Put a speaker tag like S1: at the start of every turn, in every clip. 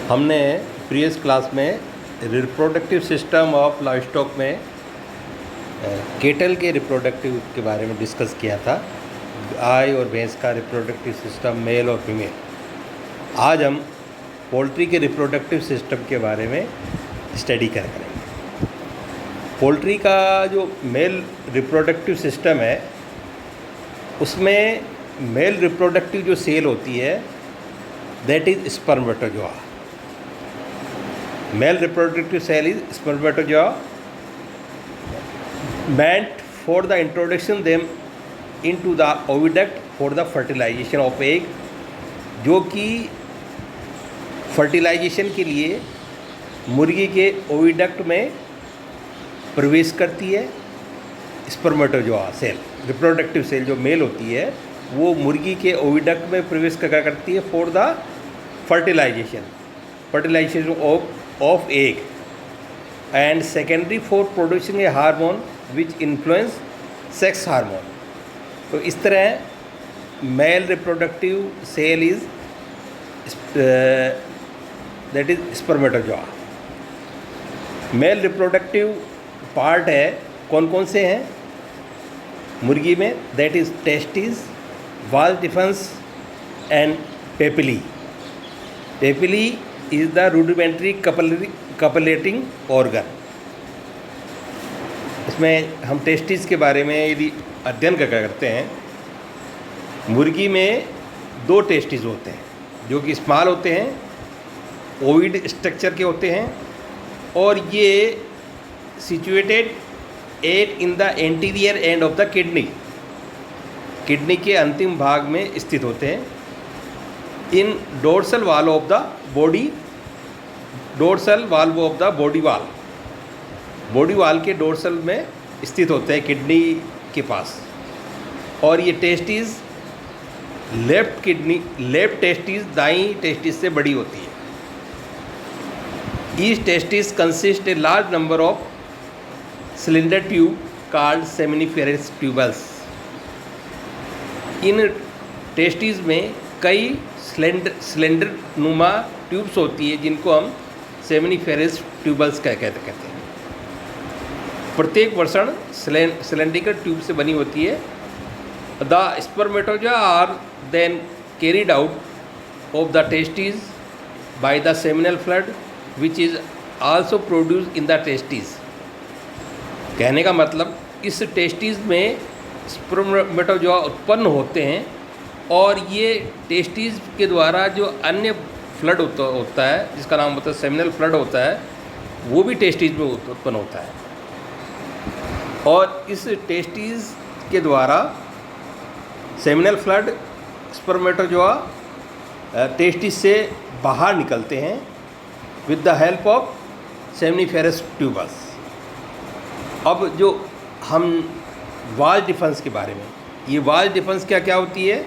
S1: हमने previous class में reproductive system of livestock में केटल के रिप्रोडक्टिव के बारे में डिस्कस किया था। गाय और भैंस का रिप्रोडक्टिव सिस्टम मेल और फीमेल। आज हम पोल्ट्री के रिप्रोडक्टिव सिस्टम के बारे में स्टडी करेंगे। पोल्ट्री का जो मेल रिप्रोडक्टिव सिस्टम है उसमें मेल रिप्रोडक्टिव जो सेल होती है that is spermatozoa. Male reproductive cell is spermatozoa meant for the introduction them into the oviduct for the fertilization of egg, जो कि फर्टिलाइजेशन के लिए मुर्गी के ओविडक्ट में प्रवेश करती है। स्पर्मेटोजोआ सेल रिप्रोडक्टिव सेल जो मेल होती है वो मुर्गी के ओविडक्ट में प्रवेश करती है for the fertilization of egg and secondary for producing a hormone which influence sex hormone. तो इस तरह male reproductive cell is that is spermatozoa. Male reproductive part है कौन कौन से हैं मुर्गी में, that is testis, vas deferens and papillae. Papillae is the rudimentary copulating organ. इसमें हम टेस्टिस के बारे में यदि अध्ययन करते हैं, मुर्गी में दो टेस्टिस होते हैं जो कि स्मॉल होते हैं, ओविड स्ट्रक्चर के होते हैं और ये situated at in the anterior end of the kidney के अंतिम भाग में स्थित होते हैं। In dorsal wall of the body body wall के डोर्सल में स्थित होते हैं किडनी के पास। और ये टेस्टिस लेफ्ट टेस्टिस दाईं टेस्टिस से बड़ी होती है। Each testis consist a large number of cylinder tube called seminiferous tubules. In testis में कई सिलेंडर नुमा ट्यूब्स होती है जिनको हम सेमिनिफेरस ट्यूबल्स कहते हैं। प्रत्येक वर्षण सिलेंड्रिकल ट्यूब से बनी होती है। The spermatozoa are then carried out of the testis by the seminal fluid which is also produce in the testis. कहने का मतलब इस टेस्टिस में स्पर्मेटोजोआ उत्पन्न होते हैं और ये टेस्टिस के द्वारा जो अन्य फ्लड होता है जिसका नाम होता है सेमिनल फ्लड होता है वो भी टेस्टिस में उत्पन्न होता है। और इस टेस्टिस के द्वारा सेमिनल फ्लड स्पर्मेटोजोआ टेस्टिस से बाहर निकलते हैं with the help of seminiferous tubules. अब जो हम वाल डिफेंस के बारे में, ये वाल डिफेंस क्या होती है,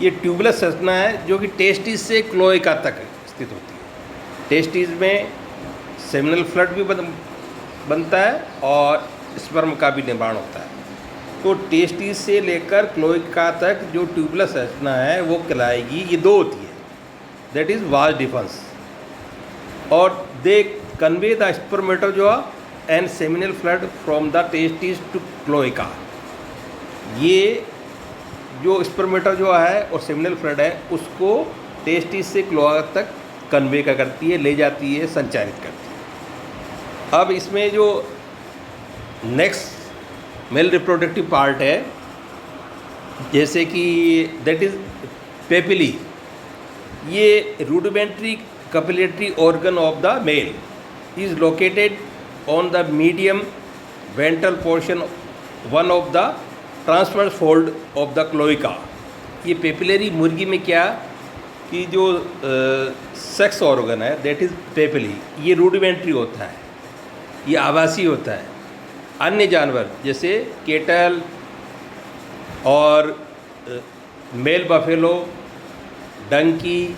S1: ये ट्यूबुलस संरचना है जो कि टेस्टिस से क्लोएका तक स्थित होती है। टेस्टिस में सेमिनल फ्लड भी बनता है और स्पर्म का भी निर्माण होता है। तो टेस्टिस से लेकर क्लोएका तक जो ट्यूबुलस संरचना है वो कहलाएगी, ये दो होती है, दैट इज़ वाल डिफेंस। और they convey the spermatozoa and seminal fluid from the testis to cloaca. ये जो स्पर्मेटोजोआ है और सेमिनल फ्लड है उसको टेस्टिस से क्लोएका तक कन्वे करती है, ले जाती है, संचारित करती है। अब इसमें जो नेक्स्ट मेल रिप्रोडक्टिव पार्ट है जैसे कि दैट इज़ पेपिली। ये rudimentary copulatory organ of the male is located on the medium ventral portion one of the transverse fold of the cloaca. ये पेपिलरी मुर्गी में क्या कि जो सेक्स ऑर्गन है दैट इज़ पेपिली, ये रूडिमेंट्री होता है, ये आवासीय होता है। अन्य जानवर जैसे केटल और male buffalo, donkey,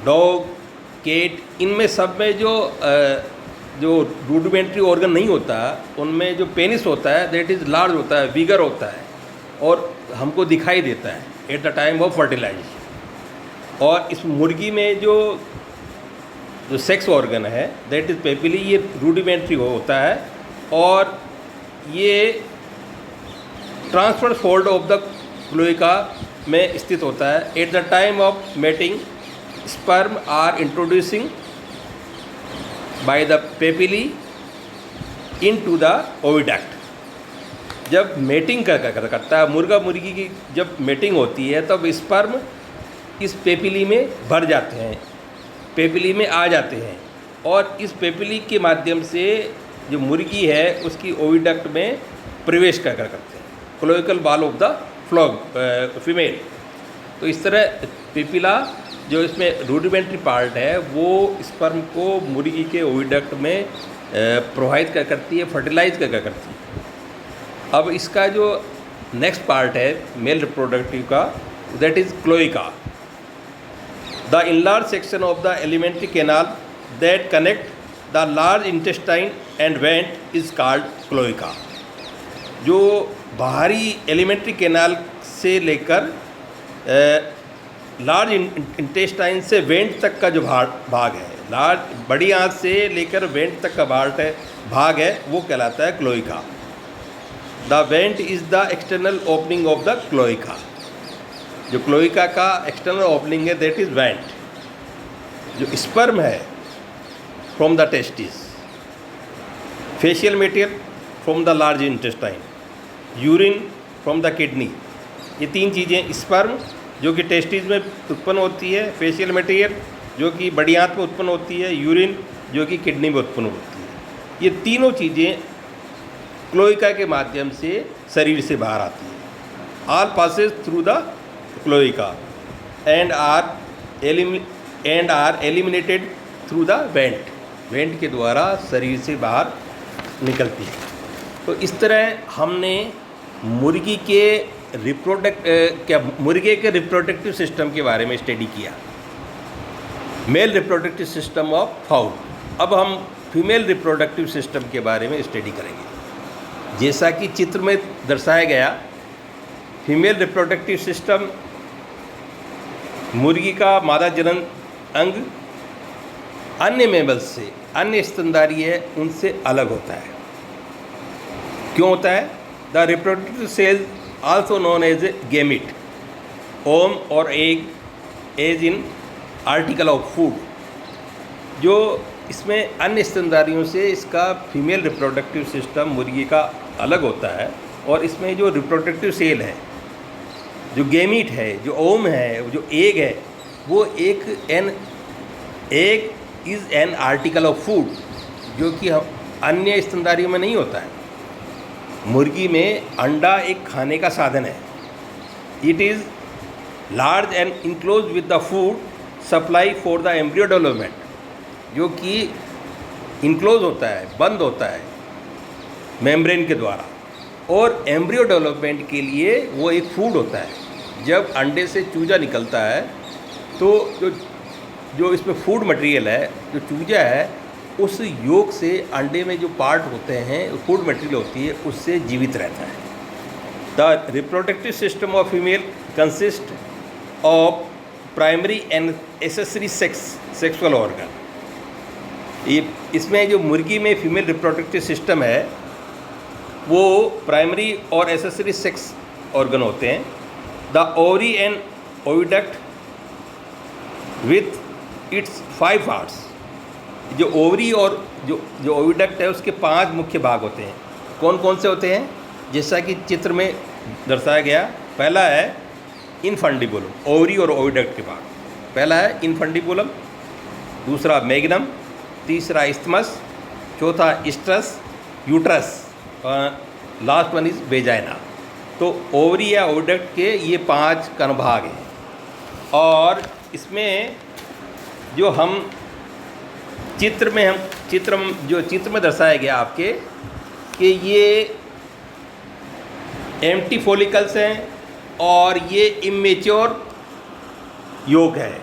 S1: dog, cat, इनमें सब में जो रूडिमेंट्री ऑर्गन नहीं होता उनमें जो पेनिस होता है दैट इज़ लार्ज होता है, बिगर होता है और हमको दिखाई देता है at the time of fertilization. और इस मुर्गी में जो जो सेक्स ऑर्गन है दैट इज़ पेपिली, ये रूडिमेंट्री होता है और ये transfer fold of the cloaca में स्थित होता है। At the time of mating sperm are introducing by the papillae into the oviduct. जब मेटिंग करता है मुर्गा मुर्गी की, जब मेटिंग होती है तब स्पर्म इस पेपिली में भर जाते हैं, पेपिली में आ जाते हैं और इस पेपिली के माध्यम से जो मुर्गी है उसकी ओविडक्ट में प्रवेश करते हैं, cloacal wall of the fowl female. तो इस तरह पेपिला जो इसमें रूडिमेंट्री पार्ट है वो स्पर्म को मुर्गी के ओविडक्ट में प्रवाहित करती है, फर्टिलाइज करती है। अब इसका जो नेक्स्ट पार्ट है मेल रिप्रोडक्टिव का, that is cloaca, the enlarge section of the alimentary canal that connect the large intestine and went is called cloaca. जो बाहरी एलिमेंट्री कैनाल से लेकर लार्ज इंटेस्टाइन से वेंट तक का जो भाग है, लार्ज बड़ी आंत से लेकर वेंट तक का भाग है वो कहलाता है cloaca. The went is the external opening of the cloaca. जो क्लोइका का एक्सटर्नल ओपनिंग है दैट इज़ वेंट। जो स्पर्म है from the testis, facial material from the large intestine, urine from the kidney, ये तीन चीज़ें, स्पर्म जो कि टेस्टिस में उत्पन्न होती है, फेशियल मटेरियल जो कि बड़ी आंत में उत्पन्न होती है, यूरिन जो कि किडनी में उत्पन्न होती है, ये तीनों चीज़ें क्लोइका के माध्यम से शरीर से बाहर आती है। All passes through the cloaca and are eliminated through the vent. Vent के द्वारा शरीर से बाहर निकलती है। तो इस तरह हमने मुर्गी के मुर्गे के रिप्रोडक्टिव सिस्टम के बारे में स्टडी किया, male reproductive system of foul. अब हम फीमेल रिप्रोडक्टिव सिस्टम के बारे में स्टडी करेंगे। जैसा कि चित्र में दर्शाया गया, फीमेल रिप्रोडक्टिव सिस्टम मुर्गी का मादा जनन अंग अन्य मेमल्स से, अन्य स्तनधारी है उनसे अलग होता है। क्यों होता है? The reproductive cell also known as a gamete, ओम और egg as in article of food. जो इसमें अन्य स्तनधारियों से इसका फीमेल रिप्रोडक्टिव सिस्टम मुर्गी का अलग होता है और इसमें जो रिप्रोडक्टिव सेल है, जो गेमिट है, जो ओम है, जो एग है, वो egg is an article of food, जो कि अन्य स्तनधारियों में नहीं होता है। मुर्गी में अंडा एक खाने का साधन है। It is large and enclose with the food supply for the embryo development, जो कि इनक्लोज होता है, बंद होता है मेम्ब्रेन के द्वारा, और एम्ब्रियो डेवलपमेंट के लिए वो एक फूड होता है। जब अंडे से चूजा निकलता है तो जो इसमें फूड मटेरियल है, जो चूजा है, उस योग से अंडे में जो पार्ट होते हैं, फूड मटेरियल होती है, उससे जीवित रहता है। The reproductive system of female consist of primary and accessory sexual organ. ये इसमें जो मुर्गी में फीमेल रिप्रोडक्टिव सिस्टम है वो प्राइमरी और एसेसरी सेक्स ऑर्गन होते हैं। The ovary and oviduct with its 5 parts. जो ओवरी और जो ओविडक्ट है उसके 5 मुख्य भाग होते हैं। कौन कौन से होते हैं? जैसा कि चित्र में दर्शाया गया, पहला है इनफंडिबुलम, ओवरी और ओविडक्ट के भाग। पहला है इनफंडिबुलम, दूसरा मैग्नम, तीसरा इस्थमस, चौथा स्ट्रस, uterus, last one is vagina. तो ओवरी या ओविडक्ट के ये 5 कणभाग हैं। और इसमें जो हम चित्र में दर्शाया गया आपके कि ये एम्प्टी फॉलिकल्स हैं और ये इमेच्योर योग है,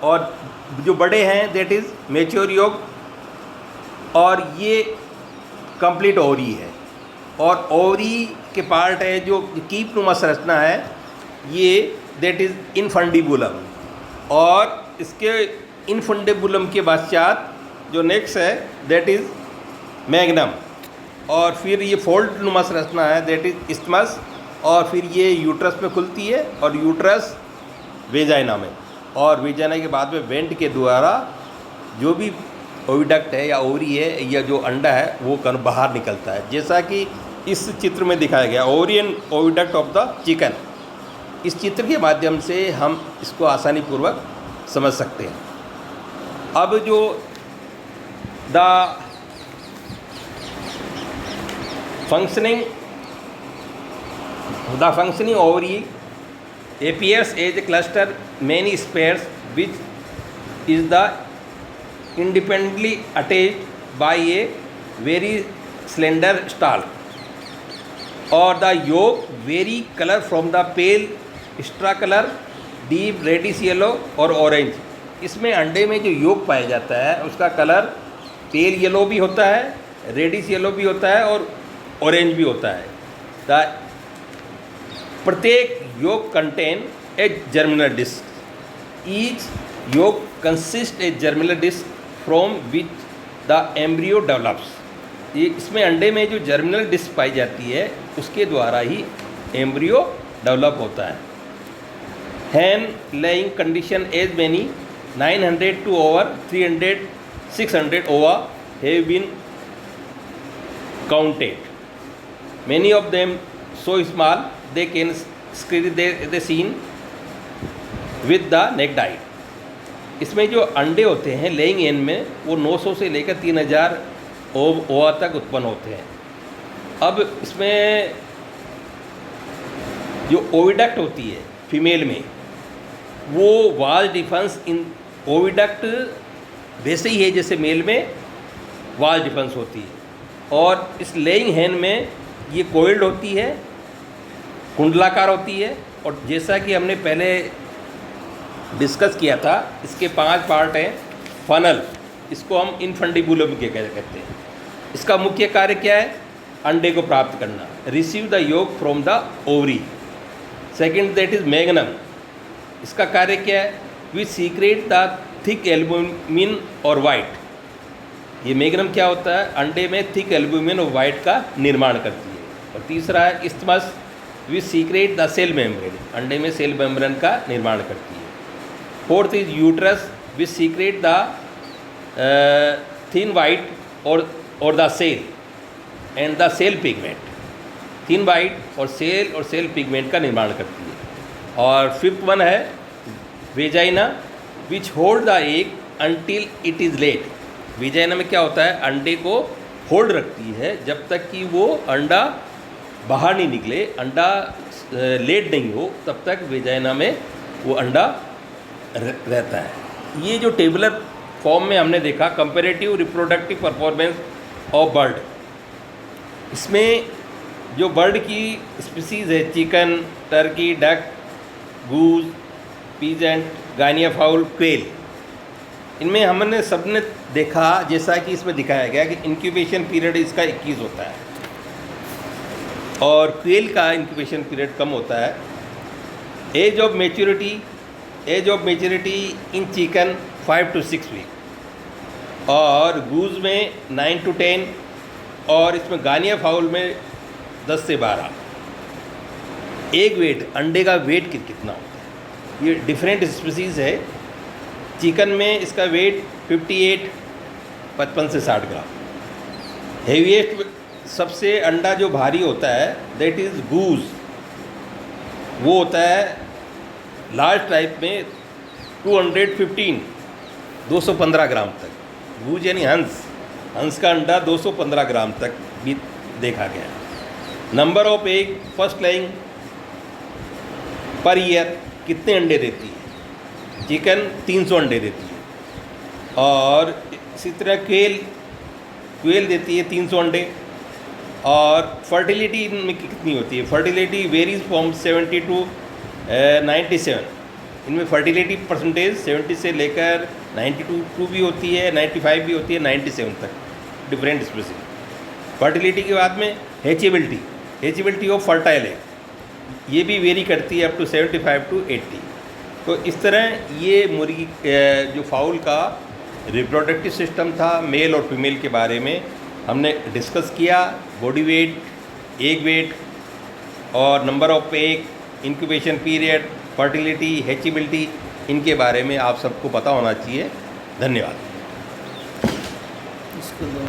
S1: और जो बड़े हैं दैट इज़ मैच्योर योग, और ये कंप्लीट ओवरी है। और ओवरी के पार्ट है जो कीप नुमा संरचना है, ये दैट इज़ इनफंडिबुलम, और इसके इनफंडेबुलम के पश्चात जो नेक्स्ट है दैट इज़ मैग्नम, और फिर ये फोल्ड नुमा संरचना है दैट इज इस्थमस, और फिर ये यूट्रस में खुलती है और यूट्रस वेजाइना में, और वेजाइना के बाद में वेंट के द्वारा जो भी ओविडक्ट है या ओवरी है या जो अंडा है वो बाहर निकलता है, जैसा कि इस चित्र में दिखाया गया ovarian oviduct of the chicken. इस चित्र के माध्यम से हम इसको आसानी पूर्वक समझ सकते हैं। अब जो the functioning ovary appears as a cluster many spheres which is the independently attached by a very slender stalk, or the yolk vary color from the pale straw color, deep reddish yellow और orange। इसमें अंडे में जो योग पाया जाता है उसका कलर पेल येलो भी होता है, रेडिश येलो भी होता है और ऑरेंज भी होता है। प्रत्येक yolk contain a germinal disc, each yolk consist a germinal disc from which the embryo develops. ये इसमें अंडे में जो जर्मिनल डिस्क पाई जाती है उसके द्वारा ही एम्ब्रियो डेवलप होता है। Hen laying condition as many 900 to over 300 600 ova have been counted. Many of them so small they can screen the scene with the naked eye. इसमें जो अंडे होते हैं लेइंग एन में वो 900 से लेकर 3000 ओवा तक उत्पन्न होते हैं। अब इसमें जो ओविडक्ट होती है फीमेल में वो वाल डिफेंस इन ओविडक्ट वैसे ही है जैसे मेल में वाल डिफेंस होती है, और इस लेइंग हैन में ये कोइल्ड होती है, कुंडलाकार होती है, और जैसा कि हमने पहले डिस्कस किया था इसके 5 पार्ट हैं। फनल, इसको हम इनफंडिबुलम के कहते हैं। इसका मुख्य कार्य क्या है? अंडे को प्राप्त करना, रिसीव द योग from the ovary. Second that is magnum, इसका कार्य क्या है? विच सीक्रेट द थिक एल्बुमिन और वाइट। ये मैग्नम क्या होता है? अंडे में थिक एल्बुमिन और वाइट का निर्माण करती है। और तीसरा है isthmus, which secrete the shell membrane, अंडे में सेल मेम्ब्रेन का निर्माण करती है। Fourth is uterus, which secrete the thin white और the shell and the shell pigment, thin white और सेल पिगमेंट का निर्माण करती है। और फिफ्थ वन है vagina, which hold the egg until it is laid. Vagina में क्या होता है? अंडे को होल्ड रखती है जब तक कि वो अंडा बाहर नहीं निकले, अंडा लेट नहीं हो, तब तक वेजाइना में वो अंडा रहता है। ये जो टेबुलर फॉर्म में हमने देखा comparative reproductive performance of bird, इसमें जो बर्ड की स्पीसीज़ है चिकन, टर्की, डक, गूज, पीजेंट, गानिया फाउल, क्वेल, इनमें हमने सबने देखा जैसा कि इसमें दिखाया गया कि इंक्यूबेशन पीरियड इसका 21 होता है और क्वेल का इंक्यूबेशन पीरियड कम होता है। Age of maturity in chicken 5 to 6 week और गूज में 9 to 10 और इसमें गानिया फाउल में 10 से 12। एग वेट, अंडे का वेट कितना होता है? ये डिफरेंट स्पीसीज़ है। चिकन में इसका वेट 58 55 से 60 ग्राम। हेवीएस्ट सबसे अंडा जो भारी होता है दैट इज़ गूज, वो होता है लार्ज टाइप में 215 ग्राम तक। गूज यानी हंस का अंडा 215 ग्राम तक भी देखा गया। Number of egg first laying per year, कितने अंडे देती है? चिकन 300 अंडे देती है और इसी तरह क्वेल देती है 300 अंडे। और फर्टिलिटी इनमें कितनी होती है? Fertility varies from 70 to 97। इनमें फर्टिलिटी परसेंटेज 70 से लेकर 92 भी होती है, 95 भी होती है, 97 तक, डिफरेंट स्पीसीज। फर्टिलिटी के बाद में हेचेबिलिटी ऑफ फर्टाइल एग, ये भी वेरी करती है अप टू 75 to 80। तो इस तरह ये मुर्गी जो फाउल का रिप्रोडक्टिव सिस्टम था मेल और फीमेल के बारे में हमने डिस्कस किया। बॉडी वेट, एग वेट और number of egg, incubation period, fertility, hatchability, इनके बारे में आप सबको पता होना चाहिए। धन्यवाद।
S2: इसको दो।